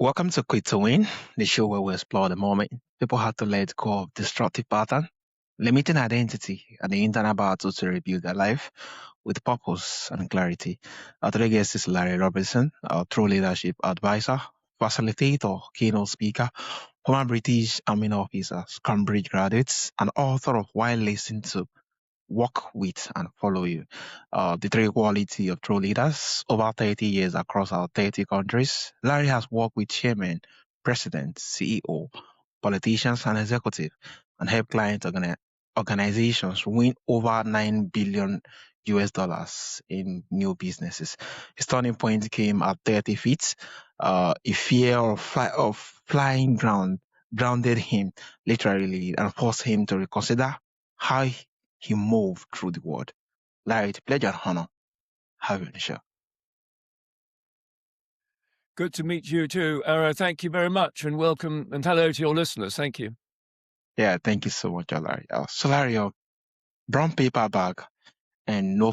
Welcome to Quit to Win, the show where we explore the moment people had to let go of destructive pattern, limiting identity, and the internal battle to rebuild their life with purpose and clarity. Our today's guest is Larry Robertson, our true leadership advisor, facilitator, keynote speaker, former British Army officer, Cambridge graduates, and author of Why Listen to Work with and follow you. The three quality of true leaders over 30 years across our 30 countries. Larry has worked with chairmen, presidents, CEO, politicians, and executives and helped organizations win over 9 billion US dollars in new businesses. His turning point came at 30 feet. A fear of flying grounded him literally and forced him to reconsider how he moved through the world. Larry, it's a pleasure and honor having you on the show. Good to meet you too, Ara. Thank you very much, and welcome and hello to your listeners. Thank you. Yeah, thank you so much, Larry. So, Larry, brown paper bag and no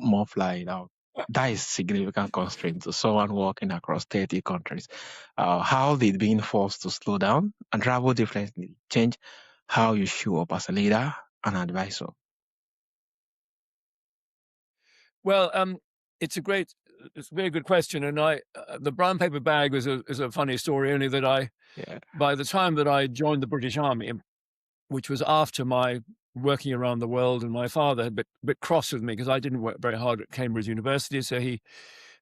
more flying out. That is significant constraint to someone working across 30 countries. How did being forced to slow down and travel differently change how you show up as a leader and advisor? Well, it's a very good question, and the brown paper bag is a funny story. Only that by the time that I joined the British Army, which was after my working around the world, and my father had been a bit cross with me because I didn't work very hard at Cambridge University, so he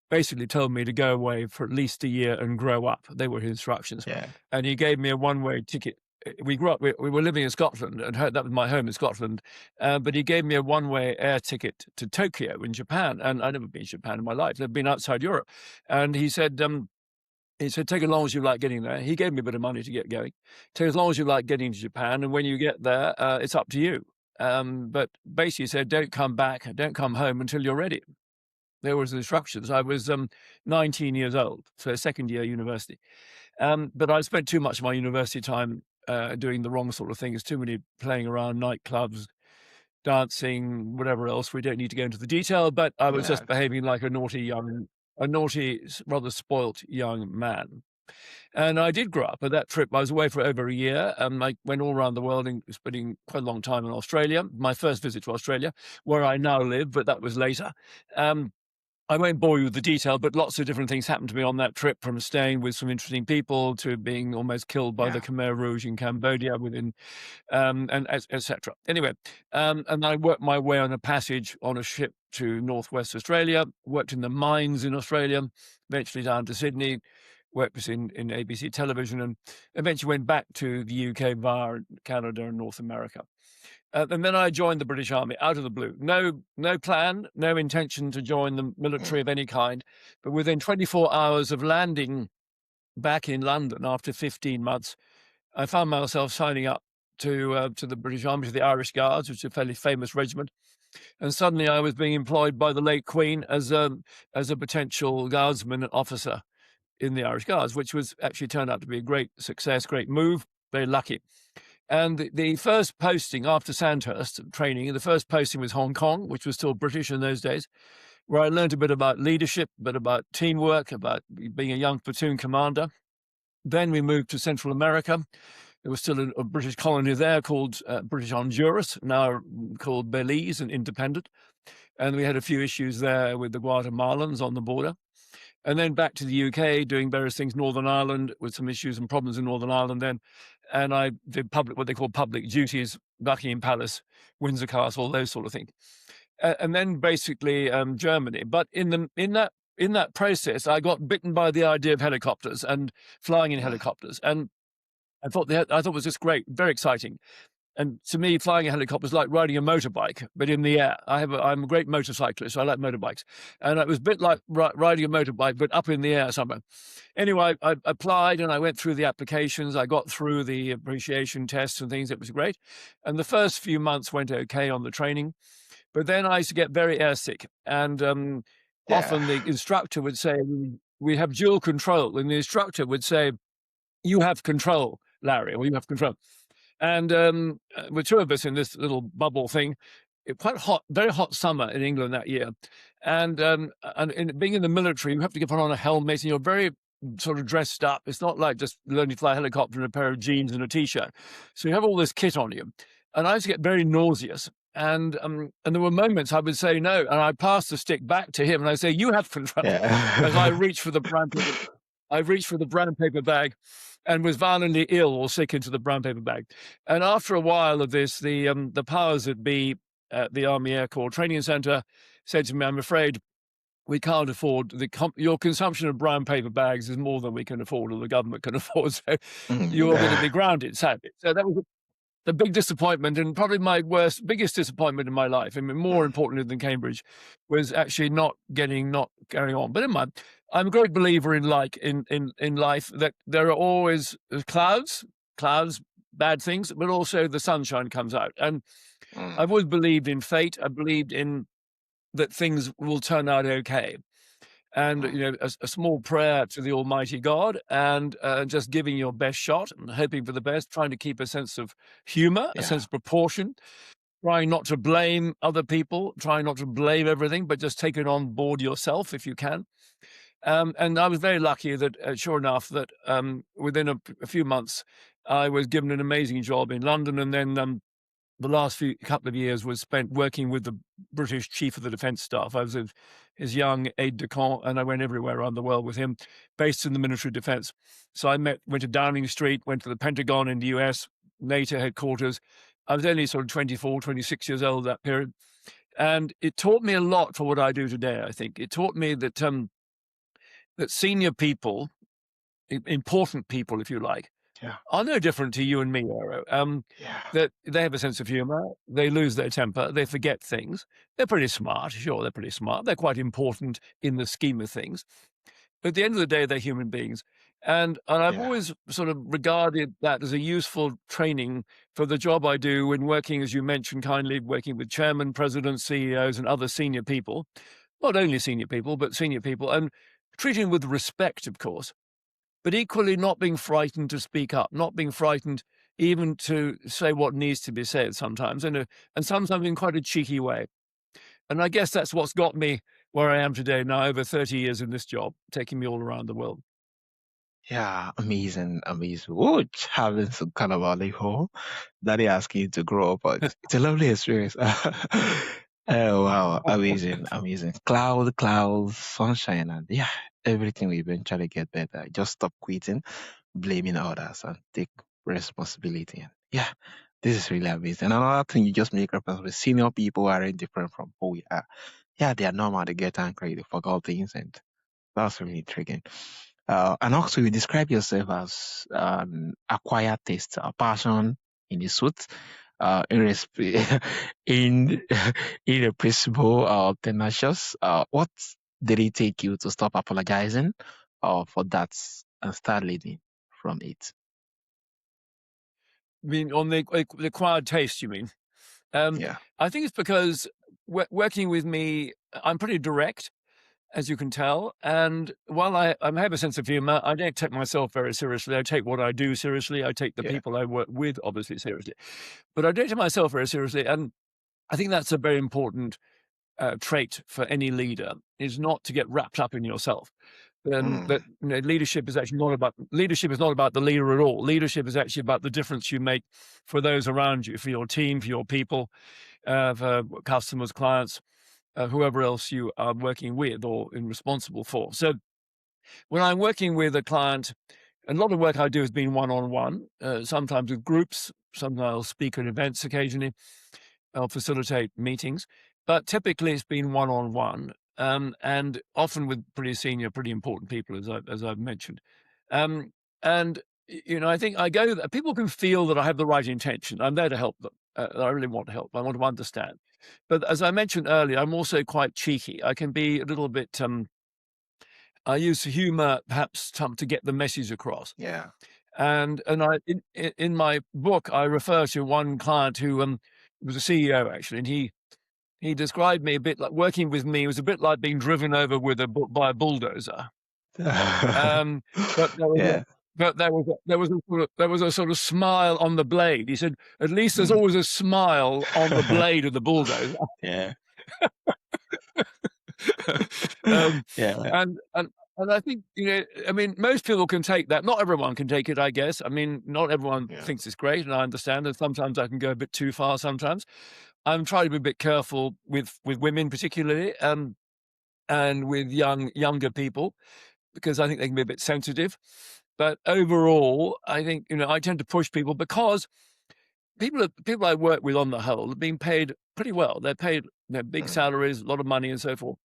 basically told me to go away for at least a year and grow up. They were his instructions. Yeah. And he gave me a one-way ticket. We were living in Scotland, and that was my home in Scotland. But he gave me a one-way air ticket to Tokyo in Japan. And I'd never been to Japan in my life. I've been outside Europe. And he said, take as long as you like getting there. He gave me a bit of money to get going. Take as long as you like getting to Japan. And when you get there, it's up to you. But basically he said, don't come home until you're ready. There was instructions. I was 19 years old, so second year university. But I spent too much of my university time doing the wrong sort of things, too many playing around nightclubs, dancing, whatever else. We don't need to go into the detail, but I was just behaving like a naughty, rather spoilt young man. And I did grow up. At that trip, I was away for over a year. I went all around the world, spending quite a long time in Australia. My first visit to Australia, where I now live, but that was later. I won't bore you with the detail, but lots of different things happened to me on that trip, from staying with some interesting people to being almost killed by the Khmer Rouge in Cambodia and etc. Anyway, and I worked my way on a passage on a ship to Northwest Australia, worked in the mines in Australia, eventually down to Sydney, worked in ABC television, and eventually went back to the UK via Canada and North America. And then I joined the British Army out of the blue. No plan, no intention to join the military of any kind. But within 24 hours of landing back in London after 15 months, I found myself signing up to the British Army, to the Irish Guards, which is a fairly famous regiment. And suddenly I was being employed by the late Queen as a potential guardsman and officer in the Irish Guards, which was actually turned out to be a great success, great move, very lucky. And the first posting after Sandhurst training, the first posting was Hong Kong, which was still British in those days, where I learned a bit about leadership, a bit about teamwork, about being a young platoon commander. Then we moved to Central America. There was still a British colony there called British Honduras, now called Belize and independent. And we had a few issues there with the Guatemalans on the border. And then back to the UK, doing various things, Northern Ireland, with some issues and problems in Northern Ireland then. And I did what they call public duties, Buckingham Palace, Windsor Castle, those sort of things. And then basically Germany. But in that process, I got bitten by the idea of helicopters and flying in helicopters. And I thought it was just great, very exciting. And to me, flying a helicopter is like riding a motorbike, but in the air. I'm a great motorcyclist, so I like motorbikes. And it was a bit like riding a motorbike, but up in the air somewhere. Anyway, I applied and I went through the applications. I got through the appreciation tests and things. It was great. And the first few months went okay on the training. But then I used to get very airsick. And often the instructor would say, we have dual control. And the instructor would say, you have control, Larry, or you have control. And with two of us in this little bubble thing, quite hot, very hot summer in England that year. And being in the military, you have to put on a helmet, and you're very sort of dressed up. It's not like just learning to fly a helicopter in a pair of jeans and a t-shirt. So you have all this kit on you, and I used to get very nauseous. And there were moments I would say no, and I pass the stick back to him, and I say, "You have control," as I Yeah. reach for the brown paper. I reached for the brown paper bag, and was violently ill or sick into the brown paper bag. And after a while of this, the powers that be at the Army Air Corps Training Center said to me, "I'm afraid we can't afford your consumption of brown paper bags is more than we can afford or the government can afford. So Mm. you're going to be grounded, sadly." So that was the big disappointment, and probably my biggest disappointment in my life. I mean, more importantly than Cambridge, was actually not carrying on. But in my, I'm a great believer in in life that there are always clouds, bad things, but also the sunshine comes out. And Mm. I've always believed in fate. I believed in that things will turn out okay. And Mm. a small prayer to the Almighty God, and just giving your best shot and hoping for the best, trying to keep a sense of humor, a Yeah. sense of proportion, trying not to blame other people, trying not to blame everything, but just take it on board yourself if you can. And I was very lucky that, sure enough, that within a few months, I was given an amazing job in London, and then the last couple of years was spent working with the British Chief of the Defence Staff. I was his young aide-de-camp, and I went everywhere around the world with him, based in the Ministry of Defence. So I went to Downing Street, went to the Pentagon in the US, NATO headquarters. I was only sort of 24, 26 years old that period. And it taught me a lot for what I do today, I think. It taught me that that senior people, important people, if you like, Yeah. are no different to you and me, Aero. Yeah. That they have a sense of humor, they lose their temper, they forget things. They're pretty smart, sure, they're pretty smart. They're quite important in the scheme of things. But at the end of the day, they're human beings. And I've Yeah. always sort of regarded that as a useful training for the job I do when working, as you mentioned kindly, working with chairman, presidents, CEOs, and other senior people. Not only senior people, but senior people, and treating them with respect, of course, but equally not being frightened to speak up, not being frightened even to say what needs to be said sometimes, and sometimes in quite a cheeky way. And I guess that's what's got me where I am today now, over 30 years in this job, taking me all around the world. Yeah. Amazing. Amazing. Oh, having some kind of a hole that they asking you to grow up, but it's a lovely experience. Oh wow, amazing, amazing. Clouds, sunshine, and yeah, everything will eventually get better. Just stop quitting, blaming others, and take responsibility. And yeah, this is really amazing. And another thing you just make reference with senior people aren't different from who we are. Yeah, they are normal, they get angry, they forget things, and that's really intriguing. And also, you describe yourself as acquired taste, a passion in the suit, in irrepressible, tenacious. What did it take you to stop apologizing for that and start leading from it? I mean, on the acquired taste, you mean? Um, Yeah, I think it's because working with me, I'm pretty direct, as you can tell. And while I have a sense of humor, I don't take myself very seriously. I take what I do seriously. I take the yeah, people I work with, obviously, seriously. But I don't take myself very seriously. And I think that's a very important trait for any leader, is not to get wrapped up in yourself. That mm, leadership is actually not about the leader at all. Leadership is actually about the difference you make for those around you, for your team, for your people, for customers, clients, whoever else you are working with or responsible for. So when I'm working with a client, a lot of work I do has been one-on-one, sometimes with groups. Sometimes I'll speak at events occasionally. I'll facilitate meetings, but typically it's been one-on-one, and often with pretty senior, pretty important people, as I've mentioned. Um, and I think I go there. People can feel that I have the right intention. I'm there to help them. I really want to help. I want to understand. But as I mentioned earlier, I'm also quite cheeky. I can be a little bit. I use humor perhaps to get the message across. yeah. And I in my book I refer to one client who was a CEO actually, and he described me a bit like working with me was a bit like being driven over with by a bulldozer. Um, but there was a Yeah. there was a sort of smile on the blade. He said, "At least there's Mm. always a smile on the blade of the bulldozer." Yeah. um, Yeah. and And I think, I mean, most people can take that. Not everyone can take it, I guess. I mean, not everyone Yeah. thinks it's great, and I understand that sometimes I can go a bit too far sometimes. I'm trying to be a bit careful with women particularly, and with younger people, because I think they can be a bit sensitive. But overall, I think, I tend to push people because people I work with on the whole are being paid pretty well. They're paid, big Mm, salaries, a lot of money and so forth.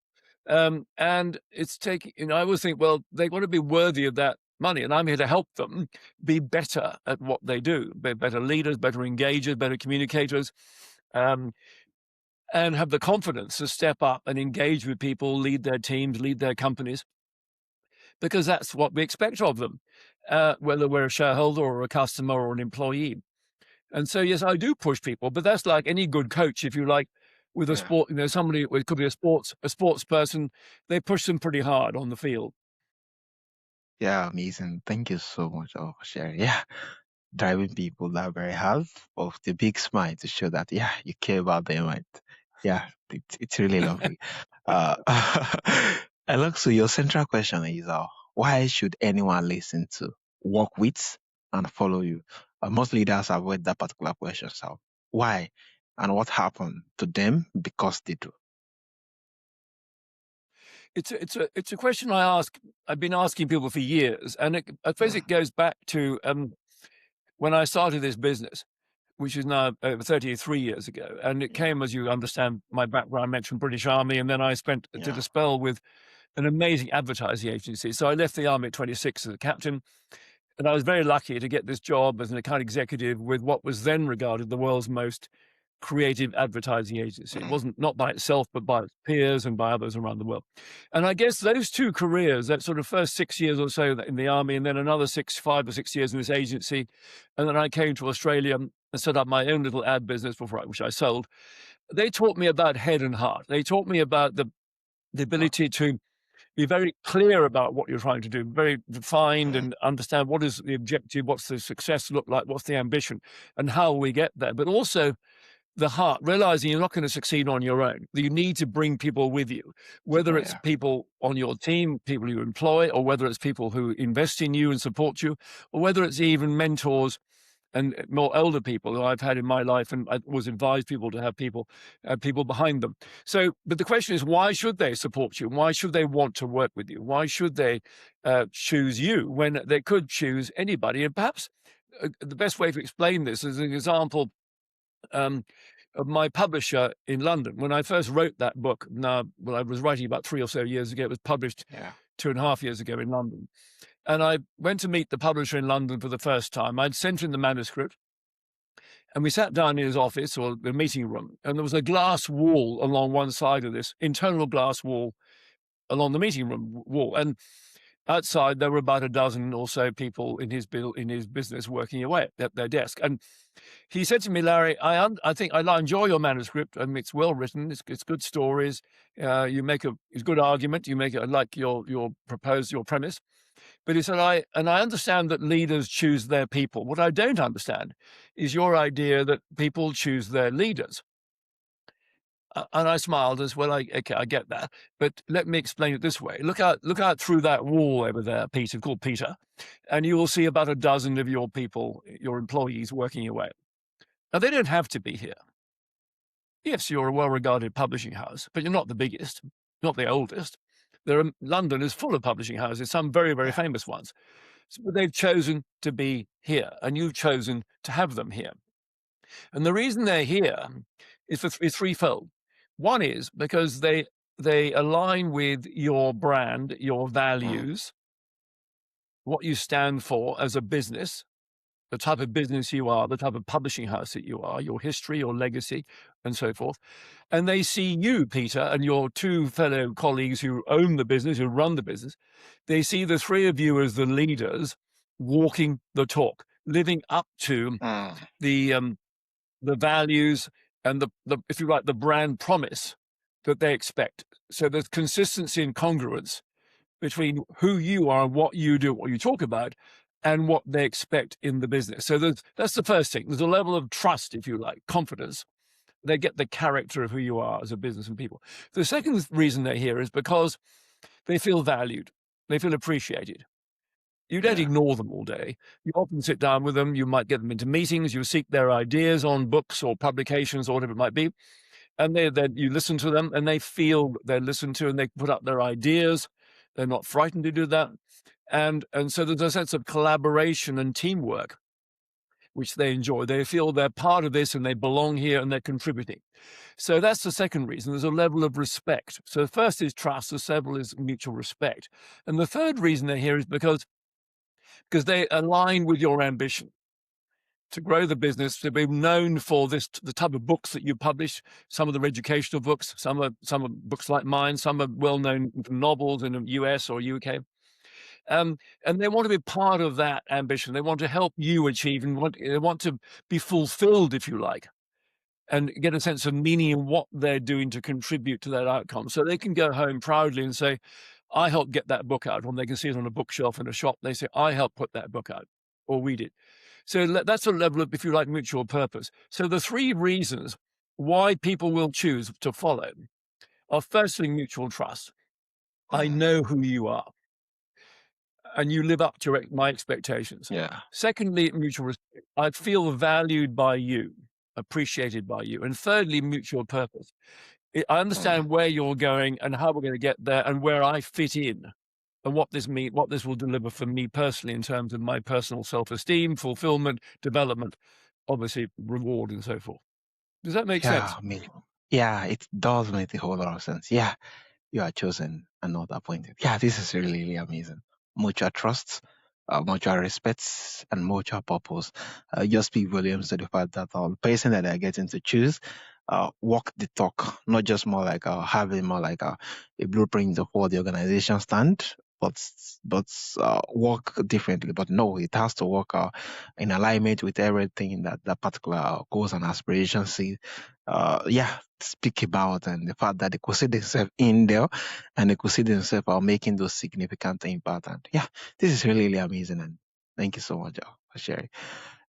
And it's taking, I always think, well, they want to be worthy of that money, and I'm here to help them be better at what they do, be better leaders, better engagers, better communicators, um, and have the confidence to step up and engage with people, lead their teams, lead their companies, because that's what we expect of them, whether we're a shareholder or a customer or an employee. And so, yes, I do push people, but that's like any good coach, if you like, with a yeah. sport, somebody, it could be a sports person, they push them pretty hard on the field. Yeah, amazing. Thank you so much for sharing. Yeah, driving people that very hard, of the big smile to show that you care about them. And yeah, it's really lovely. Uh, and look, so your central question is, why should anyone listen to, work with, and follow you? Most leaders avoid that particular question. So why, and what happened to them because they do? It's a question I've been asking people for years, and I suppose Yeah, it goes back to when I started this business, which is now over 33 years ago, and it yeah, came, as you understand, my background. I mentioned British Army, and then I did a yeah. spell with an amazing advertising agency. So I left the army at 26 as a captain, and I was very lucky to get this job as an account executive with what was then regarded the world's most creative advertising agency. It Mm, wasn't, not by itself, but by its peers and by others around the world. And I guess those two careers, that sort of first 6 years or so in the army, and then another 5 or 6 years in this agency, and then I came to Australia and set up my own little ad business which I sold. They taught me about head and heart. They taught me about the wow, ability to be very clear about what you're trying to do, very defined, mm, and understand what is the objective, what's the success look like, what's the ambition, and how we get there. But also the heart, realizing you're not going to succeed on your own, that you need to bring people with you, whether people, it's yeah, people on your team, people you employ, or whether it's people who invest in you and support you, or whether it's even mentors and more elder people who I've had in my life, and I always advise people to have people behind them. So, but the question is, why should they support you? Why should they want to work with you? Why should they choose you when they could choose anybody? And perhaps the best way to explain this is an example um, of my publisher in London. When I first wrote that book, now, well, I was writing about 3 or so years ago. It was published yeah, 2.5 years ago in London. And I went to meet the publisher in London for the first time. I'd sent in the manuscript, and we sat down in his office or the meeting room, and there was a glass wall along one side of this, internal glass wall along the meeting room wall. And outside, there were about a dozen or so people in his business working away at their desk. And he said to me, Larry, I think I enjoy your manuscript. I mean, it's well written. It's good stories. You make it's good argument. You make it. I like your premise. But he said, I understand that leaders choose their people. What I don't understand is your idea that people choose their leaders. And I smiled as well. Okay, I get that, but let me explain it this way. Look out through that wall over there, Peter, called Peter, and you will see about a dozen of your people, your employees, working away. Now they don't have to be here. Yes, you're a well-regarded publishing house, but you're not the biggest, not the oldest. London is full of publishing houses, some very, very yeah, famous ones. But they've chosen to be here, and you've chosen to have them here. And the reason they're here is threefold. One is because they align with your brand, your mm, values, what you stand for as a business, the type of business you are, the type of publishing house that you are, your history, your legacy, and so forth. And they see you, Peter, and your two fellow colleagues who own the business, who run the business. They see the three of you as the leaders walking the talk, living up to mm, the um, the values and the if you like the brand promise that they expect. So there's consistency and congruence between who you are and what you do, what you talk about, and what they expect in the business. So that's the first thing. There's a level of trust, if you like, confidence. They get the character of who you are as a business and people. The second reason they're here is because they feel valued. They feel appreciated. You don't Yeah. ignore them all day. You often sit down with them. You might get them into meetings. You seek their ideas on books or publications or whatever it might be. And you listen to them, and they feel they're listened to, and they put up their ideas. They're not frightened to do that. And so there's a sense of collaboration and teamwork, which they enjoy. They feel they're part of this and they belong here and they're contributing. So that's the second reason. There's a level of respect. So the first is trust, the second is mutual respect. And the third reason they're here is because they align with your ambition to grow the business, to be known for the type of books that you publish. Some of them are educational books, some are books like mine, some are well-known novels in the US or UK. And they want to be part of that ambition. They want to help you achieve, and they want to be fulfilled, if you like, and get a sense of meaning in what they're doing to contribute to that outcome. So they can go home proudly and say, I helped get that book out. When they can see it on a bookshelf in a shop, they say, I helped put that book out, or we did. So that's a level of, if you like, mutual purpose. So the three reasons why people will choose to follow are, firstly, mutual trust. I Mm. know who you are, and you live up to my expectations. Yeah. Secondly, mutual respect. I feel valued by you, appreciated by you. And thirdly, mutual purpose. I Mm. understand where you're going and how we're going to get there, and where I fit in, and what this will deliver for me personally in terms of my personal self-esteem, fulfillment, development, obviously reward, and so forth. Does that make Yeah. sense? Yeah, it does make a whole lot of sense. Yeah. You are chosen and not appointed. Yeah, this is really, really amazing. Mutual trust, mutual respect, and mutual purpose. Just speak volumes to the fact that the person that they're getting to choose walk the talk, not just more like having more like a blueprint of what the organization stand, but work differently. But no, it has to work in alignment with everything that that particular goals and aspirations see. Yeah, speak about, and the fact that they could see themselves in there and they could see themselves making those significant impact. And yeah, this is really, really amazing. And thank you so much for sharing.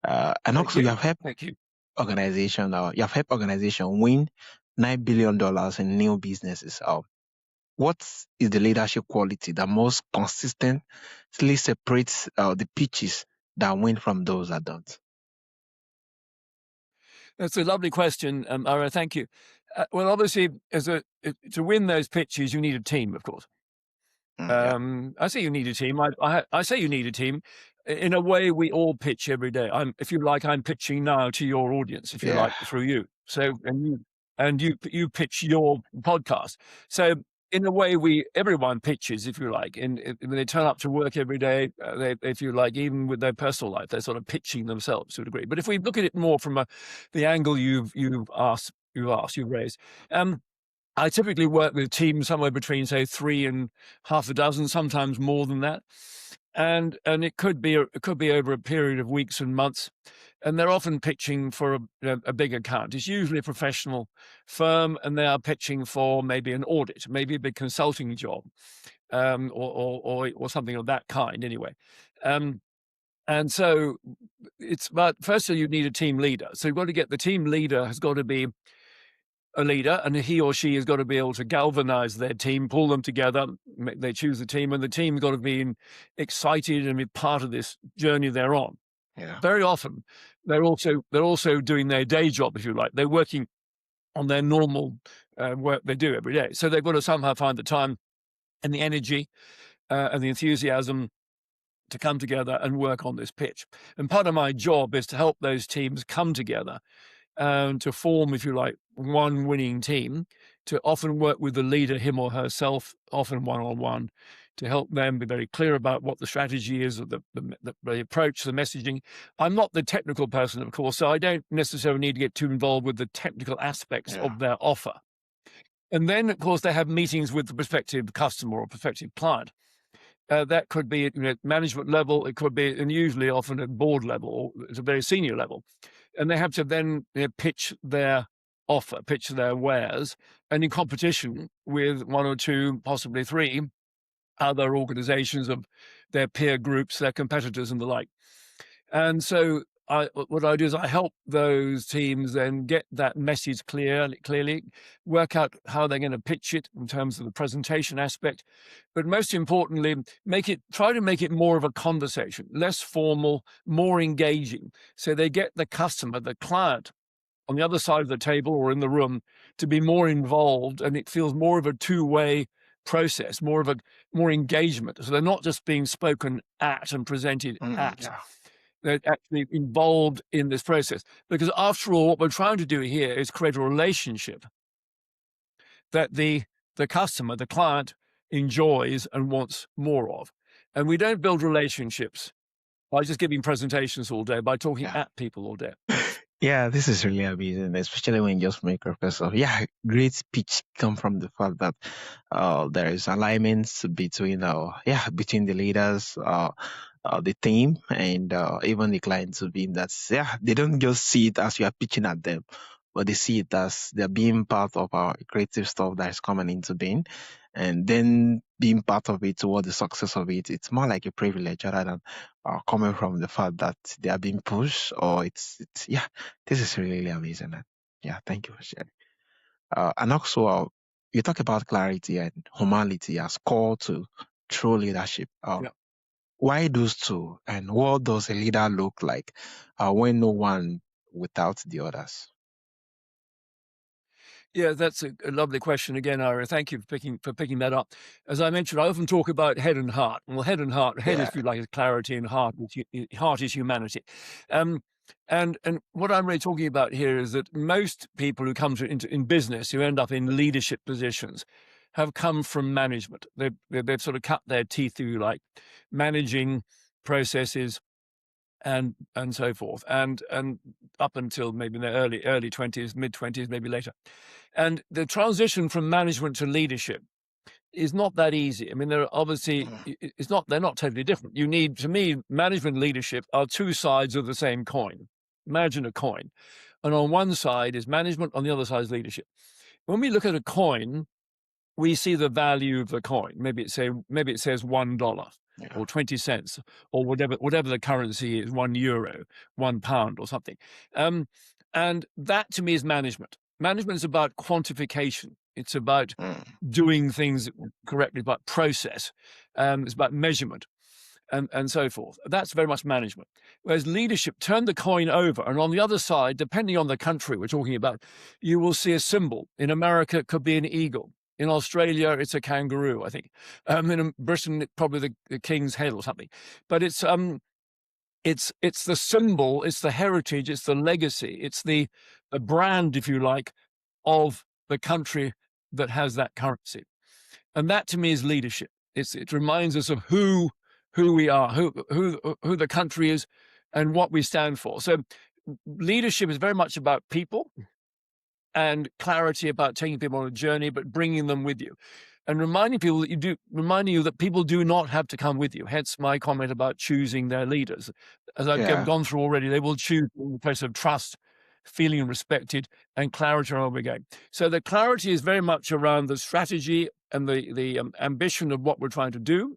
And Thank also, you you. have helped Thank you. organization win $9 billion in new businesses. What is the leadership quality that most consistently separates the pitches that win from those that don't? That's a lovely question, Ara. Thank you. Well, obviously, to win those pitches, you need a team, of course. Yeah, I say you need a team. I say you need a team. In a way, we all pitch every day. If you like, I'm pitching now to your audience, if you yeah, like, through you. So, you pitch your podcast. So, in a way, everyone pitches, if you like. When they turn up to work every day, if you like, even with their personal life, they're sort of pitching themselves to a degree. But if we look at it more from the angle you've raised, I typically work with teams somewhere between, say, 3 and half a dozen, sometimes more than that. And it could be over a period of weeks and months, and they're often pitching for a big account. It's usually a professional firm, and they are pitching for maybe an audit, maybe a big consulting job, or something of that kind anyway. And so but firstly, you need a team leader. So you've got to get the team leader has got to be a leader, and he or she has got to be able to galvanize their team, pull them together. They choose the team, and the team's got to be excited and be part of this journey they're on. yeah, Very often, they're also doing their day job, if you like. They're working on their normal work they do every day. So they've got to somehow find the time and the energy and the enthusiasm to come together and work on this pitch. And part of my job is to help those teams come together and to form, if you like, one winning team, to often work with the leader, him or herself, often one-on-one, to help them be very clear about what the strategy is, or the approach, the messaging. I'm not the technical person, of course, so I don't necessarily need to get too involved with the technical aspects yeah, of their offer. And then, of course, they have meetings with the prospective customer or prospective client. That could be at management level, it could be, and usually often at board level, or at a very senior level. And they have to then pitch their offer, pitch their wares, and in competition with one or two, possibly three other organizations of their peer groups, their competitors, and the like. And so what I do is I help those teams then get that message clearly, work out how they're going to pitch it in terms of the presentation aspect, but most importantly, try to make it more of a conversation, less formal, more engaging, so they get the customer, the client, on the other side of the table or in the room to be more involved, and it feels more of a two-way process, more engagement. So they're not just being spoken at and presented at. Yeah. They're actually involved in this process. Because after all, what we're trying to do here is create a relationship that the customer, the client, enjoys and wants more of. And we don't build relationships by just giving presentations all day, by talking Yeah. at people all day. Yeah, this is really amazing, especially when you just make a request of, yeah, great speech come from the fact that there is alignment between between the leaders, the team, and even the clients to be that, yeah, they don't just see it as you are pitching at them, but they see it as they're being part of our creative stuff that is coming into being, and then being part of it toward the success of it. It's more like a privilege rather than coming from the fact that they are being pushed, or it's yeah, this is really, really amazing. And yeah, thank you for sharing. And also, you talk about clarity and humanity as core to true leadership. Yeah. Why those two, and what does a leader look like when no one without the others? Yeah, that's a lovely question again, Ira. Thank you for picking that up. As I mentioned, I often talk about head and heart. Well, head, Yeah, if you like, is clarity, and heart is humanity. Um, and what I'm really talking about here is that most people who come in business, who end up in leadership positions, have come from management. They've sort of cut their teeth, if you like, managing processes and so forth, and up until maybe in their early 20s, mid-20s, maybe later. And the transition from management to leadership is not that easy. I mean, there are obviously, mm, they're not totally different. You need, to me, management and leadership are two sides of the same coin. Imagine a coin. And on one side is management, on the other side is leadership. When we look at a coin, we see the value of the coin. Maybe it says $1 yeah, or 20 cents or whatever the currency is, €1, £1 or something. And that to me is management. Management is about quantification. It's about mm, doing things correctly, about process. It's about measurement and so forth. That's very much management. Whereas leadership, turn the coin over, and on the other side, depending on the country we're talking about, you will see a symbol. In America, it could be an eagle. In Australia, it's a kangaroo, I think. In Britain, probably the king's head or something. But it's the symbol, it's the heritage, it's the legacy, it's the brand, if you like, of the country that has that currency. And that to me is leadership. It reminds us of who we are, who the country is, and what we stand for. So leadership is very much about people, and clarity about taking people on a journey, but bringing them with you, and reminding you that people do not have to come with you. Hence my comment about choosing their leaders. As I've yeah, gone through already, they will choose in the place of trust, feeling respected, and clarity around where we're going. So the clarity is very much around the strategy and the ambition of what we're trying to do,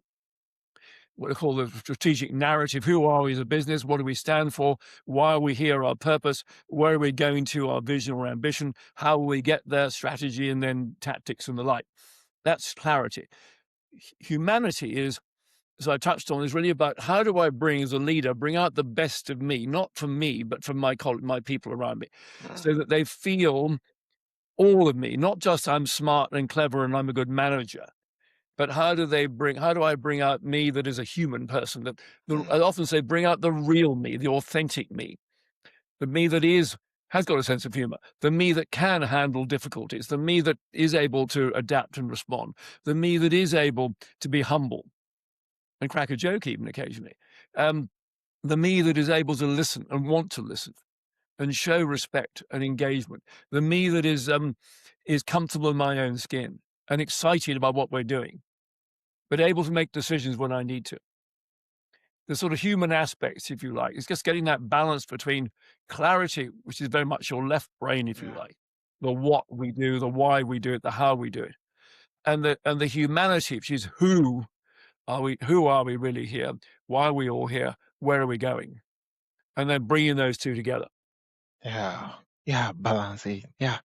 what we call the strategic narrative. Who are we as a business? What do we stand for? Why are we here? Our purpose? Where are we going to? Our vision or ambition? How will we get there? Strategy, and then tactics and the like. That's clarity. Humanity is, as I touched on, is really about how do I bring, as a leader, bring out the best of me, not from me, but from my people around me, so mm, that they feel all of me, not just I'm smart and clever and I'm a good manager, but how do I bring out me that is a human person? I mm, often say, bring out the real me, the authentic me, the me that has got a sense of humor, the me that can handle difficulties, the me that is able to adapt and respond, the me that is able to be humble and crack a joke even occasionally, um, the me that is able to listen and want to listen and show respect and engagement, the me that is comfortable in my own skin and excited about what we're doing, but able to make decisions when I need to. The sort of human aspects, if you like. It's just getting that balance between clarity, which is very much your left brain, if you yeah, like, the what we do, the why we do it, the how we do it, and the humanity, which is who are we really here? Why are we all here? Where are we going? and then bringing those two together. Yeah. Yeah. Balancing. Yeah.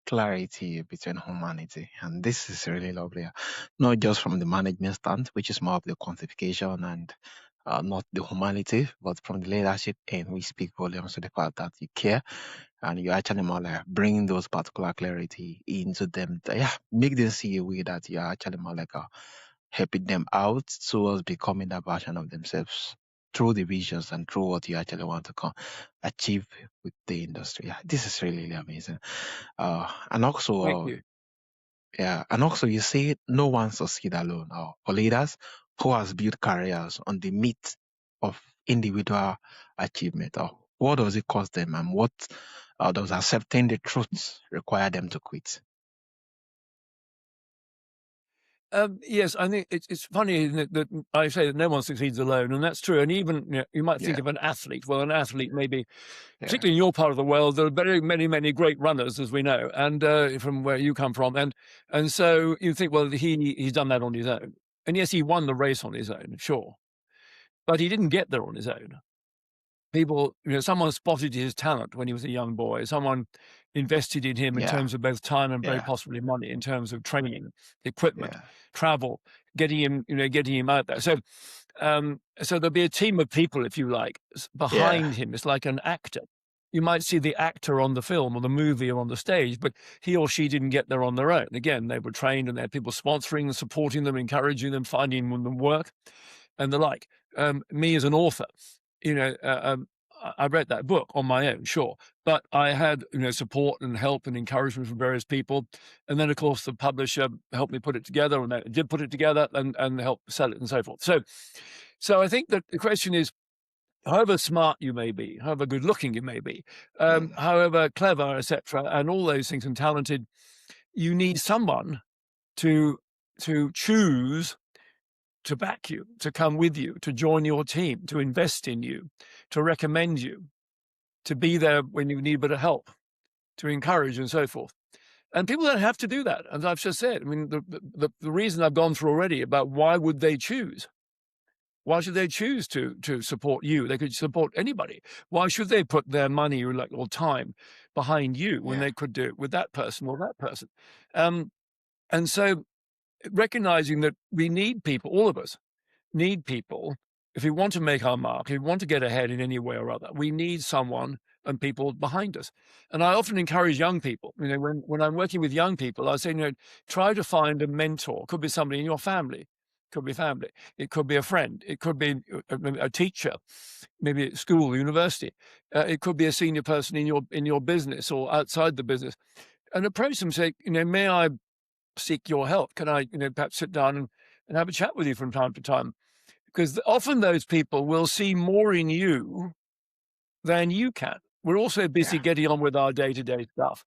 Clarity between humanity. And this is really lovely. Not just from the management stand, which is more of the quantification and not the humanity, but from the leadership end, we speak volumes to the fact that you care and you actually more like bringing those particular clarity into them. Yeah, make them see a way that you're actually more like helping them out towards becoming that version of themselves through the visions and through what you actually want to achieve with the industry. Yeah, this is really, really amazing. And also, Thank you. yeah, and also you say no one succeed alone. For leaders who has built careers on the meat of individual achievement, or what does it cost them, and what does accepting the truth require them to quit? Yes, I think it's funny, isn't it, that I say that no one succeeds alone, and that's true. And even you might think Yeah, of an athlete. Well, an athlete maybe, yeah, particularly in your part of the world, there are very many great runners, as we know, and from where you come from, and so you think, well, he's done that on his own, and yes, he won the race on his own, sure, but he didn't get there on his own. People, someone spotted his talent when he was a young boy. Someone invested in him in yeah, terms of both time and very yeah, possibly money, in terms of training, equipment, yeah, travel, getting him out there. So there'll be a team of people, if you like, yeah, behind him. It's like an actor. You might see the actor on the film or the movie or on the stage, but he or she didn't get there on their own. Again, they were trained and they had people sponsoring them, supporting them, encouraging them, finding them work and the like. Me as an author, you know, I read that book on my own, sure, but I had support and help and encouragement from various people, and then of course the publisher helped me put it together, and they did put it together and help sell it and so forth. So I think that the question is, however smart you may be, however good looking you may be, mm, however clever, etc., and all those things and talented, you need someone to choose to back you, to come with you, to join your team, to invest in you, to recommend you, to be there when you need a bit of help, to encourage and so forth. And people don't have to do that. As I've just said, I mean, the reason I've gone through already about why would they choose? Why should they choose to support you? They could support anybody. Why should they put their money or time behind you when yeah, they could do it with that person or that person? Um, and so recognizing that we need people, all of us, need people. If we want to make our mark, if we want to get ahead in any way or other, we need someone and people behind us. And I often encourage young people, when I'm working with young people, I say, try to find a mentor. It could be somebody in your family, it could be family, it could be a friend, it could be a teacher, maybe at school, university, it could be a senior person in your business or outside the business, and approach them, say, may I seek your help? Can I, perhaps sit down and have a chat with you from time to time? Because often those people will see more in you than you can. We're also busy yeah, getting on with our day-to-day stuff.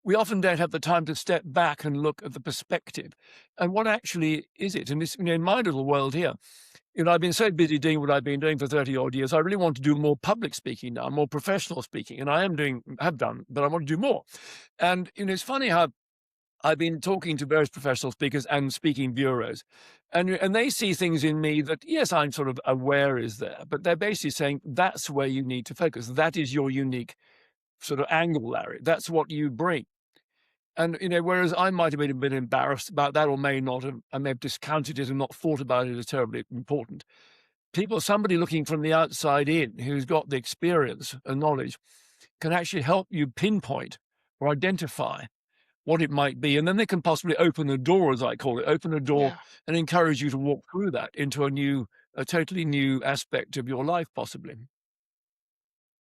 We often don't have the time to step back and look at the perspective and what actually is it. And this, in my little world here, I've been so busy doing what I've been doing for 30 odd years. I really want to do more public speaking now, more professional speaking, and have done, but I want to do more. And it's funny how I've been talking to various professional speakers and speaking bureaus, and they see things in me that, yes, I'm sort of aware is there, but they're basically saying that's where you need to focus. That is your unique sort of angle, Larry. That's what you bring. And whereas I might have been a bit embarrassed about that, or may not have, I may have discounted it and not thought about it as terribly important. Somebody looking from the outside in, who's got the experience and knowledge, can actually help you pinpoint or identify what it might be. And then they can possibly open a door, as I call it, open a door yeah, and encourage you to walk through that into a totally new aspect of your life, possibly.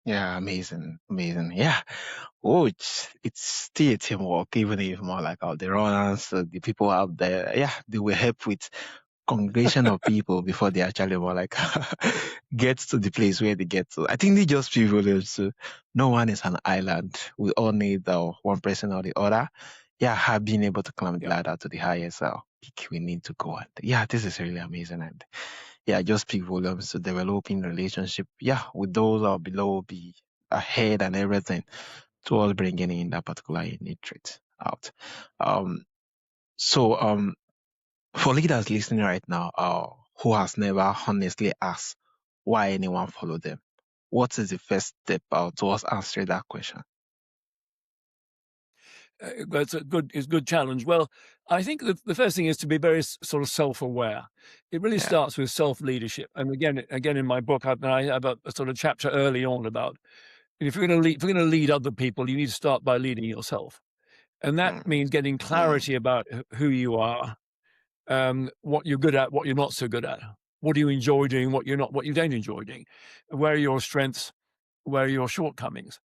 yeah. Amazing, amazing. Yeah. Oh, it's still teamwork, even if more like the runners, the people out there. Yeah, they will help with congregation of people before they actually more like get to the place where they get to. I think they just privileged. So no one is an island. We all need one person or the other. Yeah, have been able to climb the Yeah. ladder to the highest peak we need to go. And yeah, this is really amazing. And yeah, just speak volumes to developing relationship. Yeah, with those or below, be ahead and everything towards bringing in that particular unique trait out. Um, so for leaders listening right now, who has never honestly asked why anyone follow them, what is the first step towards answering that question? That's a good challenge. Well, I think the first thing is to be very sort of self-aware. It really Yeah. starts with self-leadership. And again, in my book, I have a sort of chapter early on about if you're going to lead other people, you need to start by leading yourself. And that Mm, means getting mm, clarity about who you are, what you're good at, what you're not so good at. What do you enjoy doing, what you don't enjoy doing? Where are your strengths? Where are your shortcomings?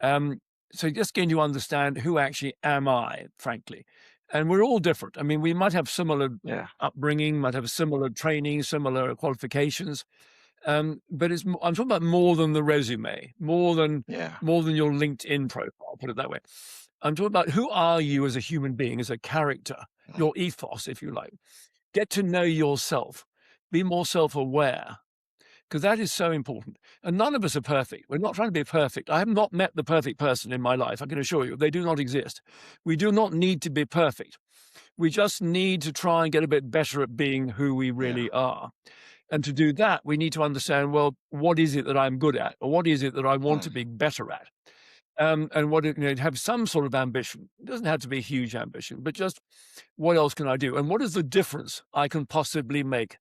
Um, so just getting to understand who actually am I, frankly. And we're all different. I mean, we might have similar yeah. upbringing, might have similar training, similar qualifications, but I'm talking about more than the resume, Yeah. more than your LinkedIn profile, put it that way. I'm talking about who are you as a human being, as a character, Mm, your ethos, if you like. Get to know yourself. Be more self-aware, because that is so important. And none of us are perfect. We're not trying to be perfect. I have not met the perfect person in my life. I can assure you, they do not exist. We do not need to be perfect. We just need to try and get a bit better at being who we yeah. really are. And to do that, we need to understand, well, what is it that I'm good at? Or what is it that I want Mm, to be better at? And have some sort of ambition. It doesn't have to be a huge ambition, but just what else can I do? And what is the difference I can possibly make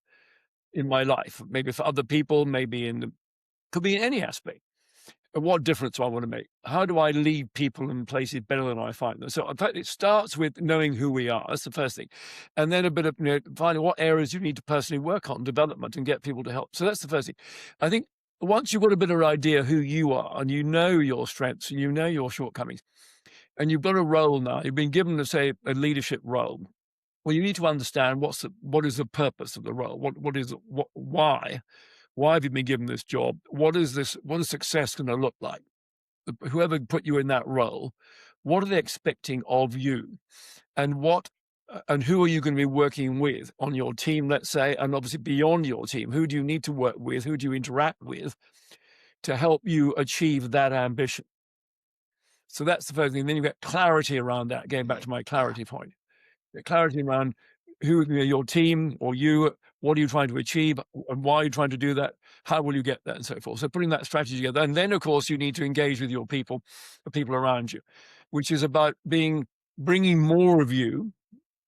in my life? Maybe for other people, could be in any aspect. What difference do I want to make? How do I lead people in places better than I find them? So in fact, it starts with knowing who we are. That's the first thing. And then a bit of finding what areas you need to personally work on, development, and get people to help. So that's the first thing. I think once you've got a bit of idea who you are and you know your strengths and you know your shortcomings, and you've got a role now, you've been given, to say, a leadership role. Well, you need to understand what is the purpose of the role? Why? Why have you been given this job? What is success going to look like? Whoever put you in that role, what are they expecting of you? And who are you going to be working with on your team, let's say, and obviously beyond your team? Who do you need to work with? Who do you interact with to help you achieve that ambition? So that's the first thing. Then you get clarity around that, going back mm, to my yeah. clarity point. The clarity around your team or you, what are you trying to achieve and why are you trying to do that? How will you get there and so forth? So putting that strategy together. And then, of course, you need to engage with your people, the people around you, which is about bringing more of you,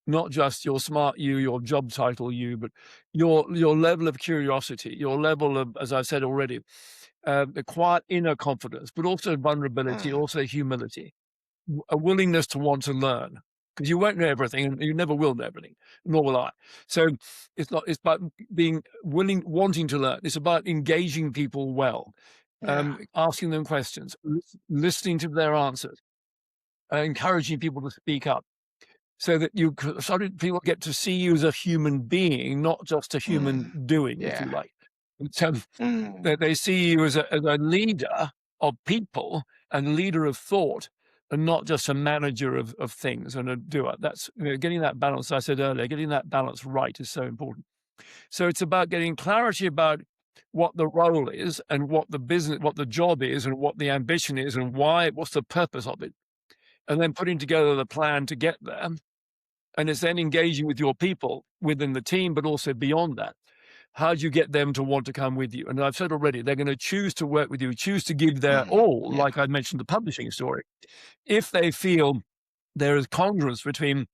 not just your smart you, your job title you, but your level of curiosity, your level of, as I've said already, the quiet inner confidence, but also vulnerability, Mm, also humility, a willingness to want to learn, because you won't know everything and you never will know everything, nor will I. So it's about being willing, wanting to learn. It's about engaging people well, yeah. asking them questions, listening to their answers, encouraging people to speak up, so that people get to see you as a human being, not just a human Mm, doing, if you yeah. like. So Mm, that they see you as a leader of people and leader of thought, and not just a manager of things and a doer. That's getting that balance. I said earlier, getting that balance right is so important. So it's about getting clarity about what the role is and what the business, what the job is, and what the ambition is, and why. What's the purpose of it? And then putting together the plan to get there. And it's then engaging with your people within the team, but also beyond that. How do you get them to want to come with you? And I've said already, they're going to choose to work with you, choose to give their mm, all, yeah. like I mentioned the publishing story, if they feel there is congruence between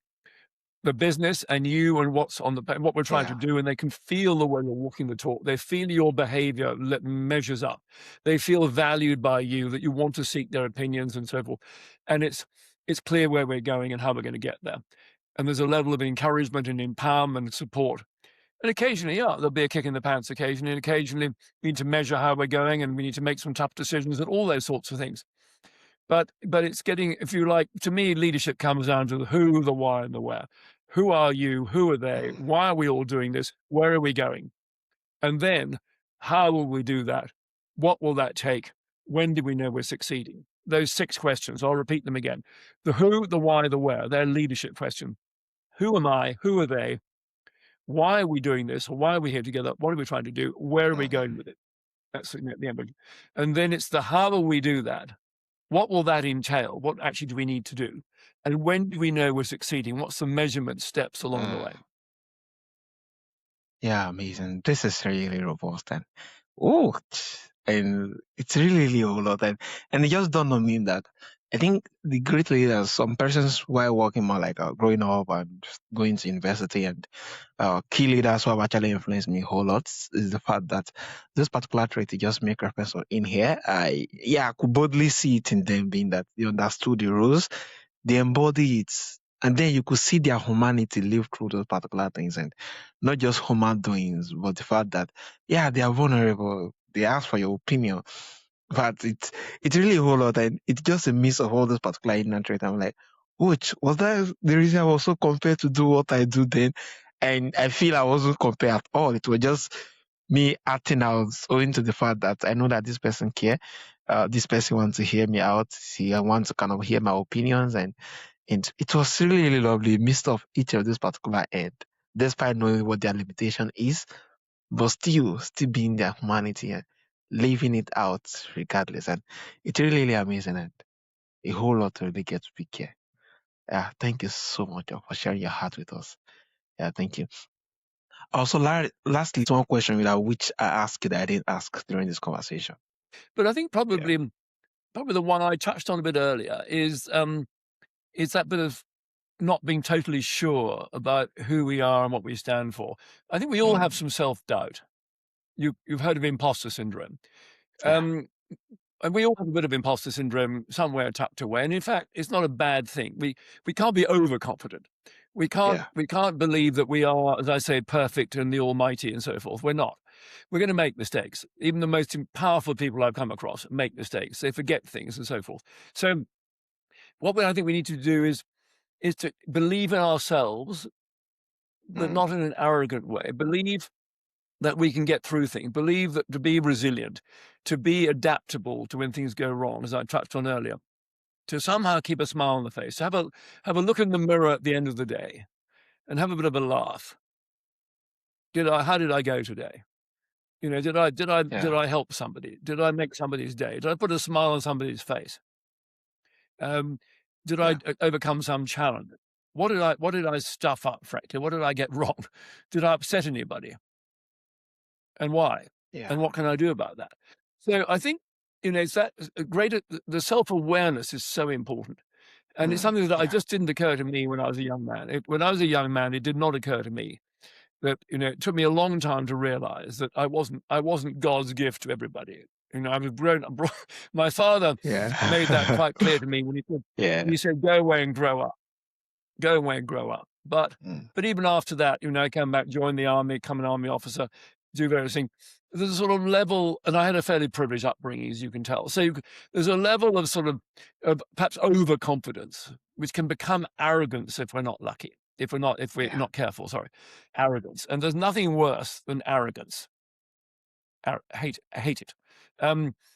the business and you and what we're trying to Yeah. do, and they can feel the way you're walking the talk. They feel your behavior measures up. They feel valued by you, that you want to seek their opinions and so forth. And it's clear where we're going and how we're going to get there. And there's a level of encouragement and empowerment and support. And occasionally, yeah, there'll be a kick in the pants occasionally, and occasionally we need to measure how we're going and we need to make some tough decisions and all those sorts of things. But it's getting, if you like, to me, leadership comes down to the who, the why, and the where. Who are you? Who are they? Mm, Why are we all doing this? Where are we going? And then how will we do that? What will that take? When do we know we're succeeding? Those 6 questions, I'll repeat them again. The who, the why, the where, they're leadership questions. Who am I? Who are they? Why are we doing this? Or why are we here together? What are we trying to do? Where are we mm, going with it? That's the end. And then it's the how will we do that? What will that entail? What actually do we need to do? And when do we know we're succeeding? What's the measurement steps along the way? mm. Yeah, amazing. This is really robust. And oh, And it's really, really a whole lot. And it just dawned on me that I think the great leaders, some persons while working more like growing up and just going to university and key leaders who have actually influenced me a whole lot is the fact that this particular trait you just make reference on in here, I could boldly see it in them being that they understood the rules, they embody it. And then you could see their humanity live through those particular things and not just human doings, but the fact that, yeah, they are vulnerable. They ask for your opinion. But it's really a whole lot. And it's just a mix of all those particular inner traits. I'm like, which was that the reason I was so compared to do what I do then? And I feel I wasn't compared at all. It was just me acting out owing to the fact that I know that this person care. This person wants to hear me out. He wants to kind of hear my opinions and it was really, really lovely, midst of each of this particular end, despite knowing what their limitation is, but still being their humanity and living it out regardless. And it's really, really amazing and a whole lot to really get to pick here. Yeah, thank you so much for sharing your heart with us. Yeah, thank you. Also, Larry, lastly, one question without which I asked you that I didn't ask during this conversation. But I think Yeah. probably the one I touched on a bit earlier is that bit of not being totally sure about who we are and what we stand for. I think we all have Mm, some self-doubt. You've heard of imposter syndrome. yeah. Um, and we all have a bit of imposter syndrome somewhere tucked away. And in fact, it's not a bad thing. We can't be overconfident. Yeah. We can't believe that we are, as I say, perfect and the almighty and so forth. We're not. We're going to make mistakes. Even the most powerful people I've come across make mistakes. They forget things and so forth. So I think we need to do is to believe in ourselves, but Mm, not in an arrogant way. Believe that we can get through things. Believe that to be resilient, to be adaptable to when things go wrong, as I touched on earlier, to somehow keep a smile on the face, have a look in the mirror at the end of the day and have a bit of a laugh. How did I go today? Did yeah. I help somebody? Did I make somebody's day? Did I put a smile on somebody's face? Um, did I Yeah. overcome some challenge? What did I stuff up, frankly? What did I get wrong? Did I upset anybody? And why? Yeah. And what can I do about that? So I think, it's that greater the self-awareness is so important. And it's Mm, something that I yeah. just didn't occur to me when I was a young man. When I was a young man, it did not occur to me that, it took me a long time to realize that I wasn't God's gift to everybody. I was my father made that Yeah. quite clear to me when Yeah. he said, "Go away and grow up. Go away and grow up." Mm, But even after that, I came back, joined the army, become an army officer, do various things. There's a sort of level, and I had a fairly privileged upbringing, as you can tell. So there's a level of sort of perhaps overconfidence, which can become arrogance if we're not lucky, if we're yeah. not careful. Sorry, arrogance, and there's nothing worse than arrogance. I hate it.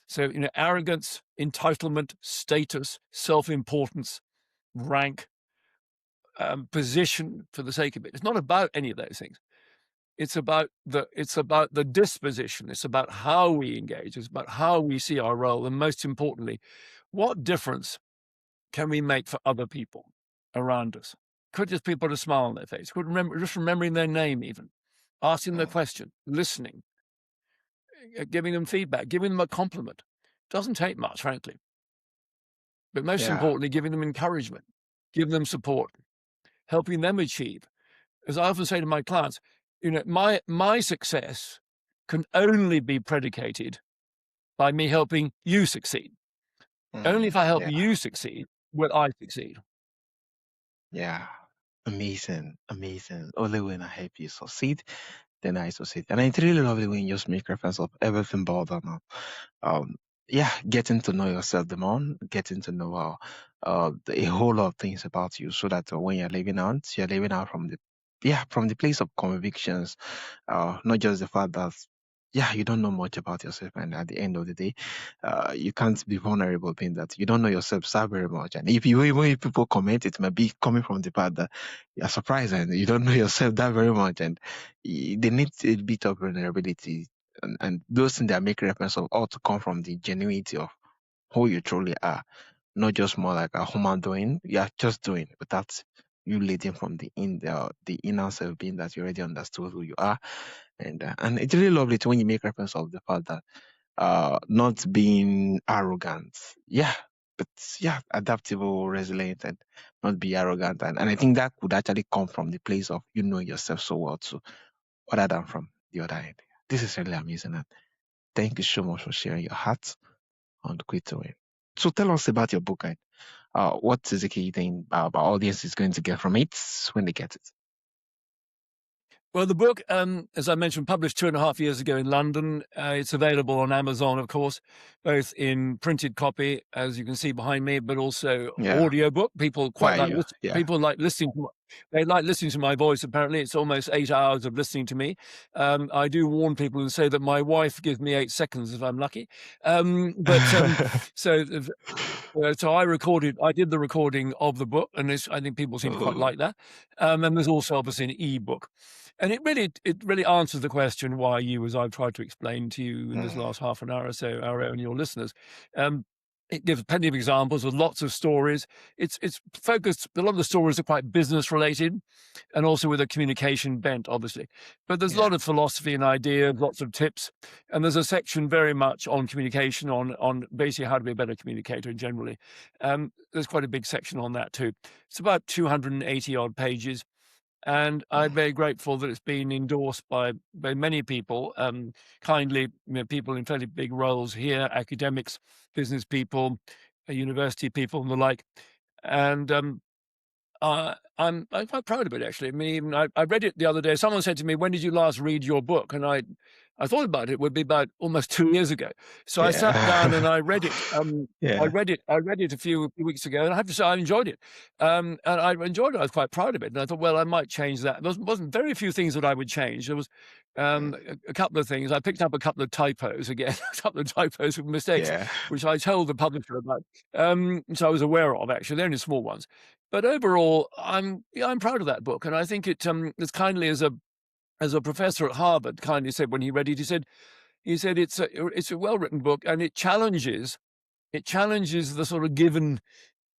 So arrogance, entitlement, status, self-importance, rank, position for the sake of it. It's not about any of those things. It's about the disposition. It's about how we engage. It's about how we see our role, and most importantly, what difference can we make for other people around us? Could just be put a smile on their face. Could remembering their name, even asking them a Mm, question, listening, giving them feedback, giving them a compliment. Doesn't take much, frankly, but most yeah. importantly, giving them encouragement, giving them support, helping them achieve. As I often say to my clients, my success can only be predicated by me helping you succeed. Only if Mm, I help yeah. you succeed will I succeed. Yeah. Amazing. Amazing. Only when I help you succeed, then I succeed. And I really love it when you just make reference of everything about that now. Um, yeah, getting to know yourself the more, getting to know a whole lot of things about you so that when you're living out from from the place of convictions, not just the fact that yeah, you don't know much about yourself, and at the end of the day, you can't be vulnerable being that you don't know yourself so very much. And even if people comment, it might be coming from the part that you're surprised and you don't know yourself that very much, and they need a bit of vulnerability, and those things that make reference of ought to come from the genuinity of who you truly are, not just more like a human doing. You're just doing without you leading from the inner self being that you already understood who you are, and it's really lovely to when you make reference of the fact that not being arrogant. Yeah, but yeah, adaptable, resilient, and not be arrogant. And I think that could actually come from the place of you know yourself so well too, other than from the other end. This is really amazing. And thank you so much for sharing your heart on the Quit to Win. So tell us about your book and what is the key thing our audience is going to get from it when they get it? Well, the book, as I mentioned, published 2.5 years ago in London. It's available on Amazon, of course, both in printed copy, as you can see behind me, but also Yeah. audiobook. People quite Why like you? Yeah. people like listening to they like listening to my voice. Apparently, it's almost 8 hours of listening to me. I do warn people and say that my wife gives me 8 seconds if I'm lucky. So I did the recording of the book, and I think people seem to quite Oh. like that. And there's also obviously an e-book. And it really answers the question why you, as I've tried to explain to you in this Mm, last half an hour or so, our own your listeners. Um, it gives plenty of examples with lots of stories. It's focused. A lot of the stories are quite business related, and also with a communication bent, obviously. But there's a yeah. lot of philosophy and ideas, lots of tips, and there's a section very much on communication, on basically how to be a better communicator generally. There's quite a big section on that too. It's about 280 odd pages. And I'm Mm, very grateful that it's been endorsed by many people, kindly, people in fairly big roles here, academics, business people, university people, and the like. And I'm quite proud of it, actually. I mean, even I read it the other day. Someone said to me, "When did you last read your book?" And I thought about it. It would be about almost 2 years ago. So I sat down and yeah. I read it. Yeah. I read it a few weeks ago, and I have to say I enjoyed it. And I enjoyed it. I was quite proud of it. And I thought, well, I might change that. There wasn't very few things that I would change. There was Mm, a couple of things. I picked up a couple of typos again, a couple of typos with mistakes, yeah. which I told the publisher about. So I was aware of, actually. They're only small ones. But overall, I'm proud of that book, and I think as kindly as a professor at Harvard kindly said when he read it, he said it's a well written book, and it challenges the sort of given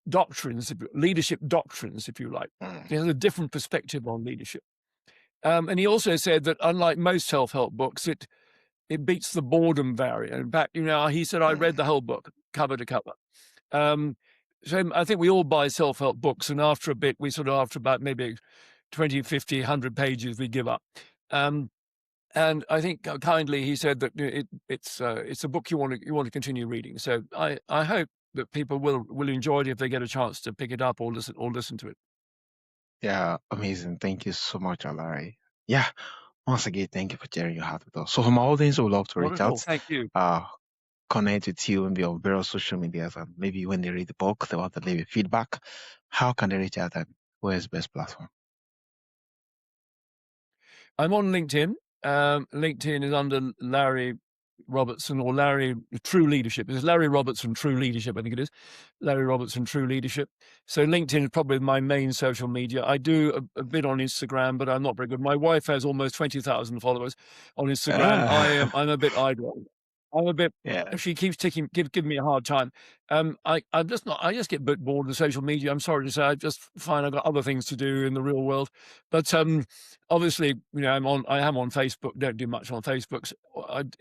doctrines, leadership doctrines, if you like. Mm, It has a different perspective on leadership, and he also said that unlike most self help books, it beats the boredom barrier. In fact, he said I read mm, the whole book cover to cover. Um, so I think we all buy self-help books, and after a bit, after about maybe 20, 50, 100 pages, we give up. Um, and I think kindly he said that it's a book you want to continue reading. So I hope that people will enjoy it if they get a chance to pick it up or listen to it. yeah. Amazing. Thank you so much, Larry. Yeah. Once again, thank you for sharing your heart with us. So, from our audience, we would love to Not reach at all. out, Thank you. uh, connect with you and be on various social medias. And maybe when they read the book, they want to leave a feedback. How can they reach out and where's the best platform? I'm on LinkedIn. LinkedIn is under Larry Robertson or Larry True Leadership. It's Larry Robertson True Leadership, I think it is. Larry Robertson True Leadership. So LinkedIn is probably my main social media. I do a bit on Instagram, but I'm not very good. My wife has almost 20,000 followers on Instagram. Ah, I'm a bit idle. I'm a bit. yeah, She keeps giving me a hard time. I'm just not. I just get a bit bored of social media. I'm sorry to say. I just find I've got other things to do in the real world. But obviously, I am on Facebook. Don't do much on Facebook.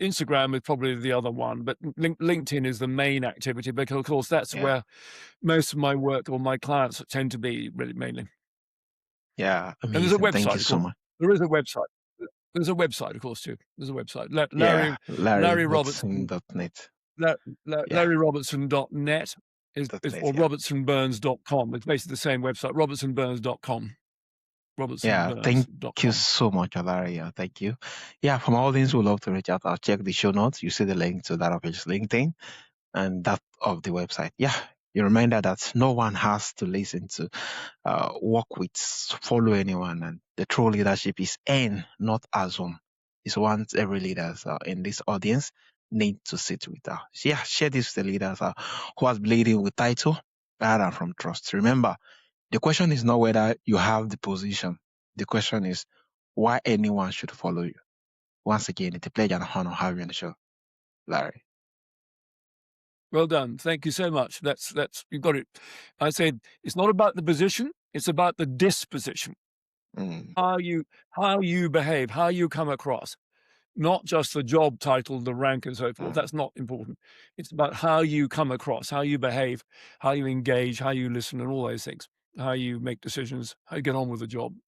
Instagram is probably the other one, but LinkedIn is the main activity because, of course, that's yeah, where most of my work or my clients tend to be really mainly. yeah. And there's a Amazing. Thank website, you of so course. much. There is a website. There's a website, of course, too. There's a website. Yeah, Larry Robertson. LarryWatson.net. Yeah, LarryRobertson.net or .net. Yeah. robertsonburns.com. It's basically the same website, robertsonburns.com. Yeah, thank you robertsonburns.com. so much, Larry. Yeah, thank you. Yeah, from all things, we love to reach out. I'll check the show notes. You see the link to that of his LinkedIn and that of the website. Yeah, a reminder that no one has to listen to, work with, follow anyone, and the true leadership is N, not assume. It's what every leaders in this audience need to sit with. So yeah, share this with the leaders who has bleeding with title rather than from trust. Remember, the question is not whether you have the position. The question is why anyone should follow you. Once again, it's a pleasure and honor having you on the show, Larry. Well done. Thank you so much. You've got it. I said it's not about the position, it's about the disposition. Mm, How you behave, how you come across. not just the job title, the rank, and so forth. That's not important. It's about how you come across, how you behave, how you engage, how you listen, and all those things, how you make decisions, how you get on with the job.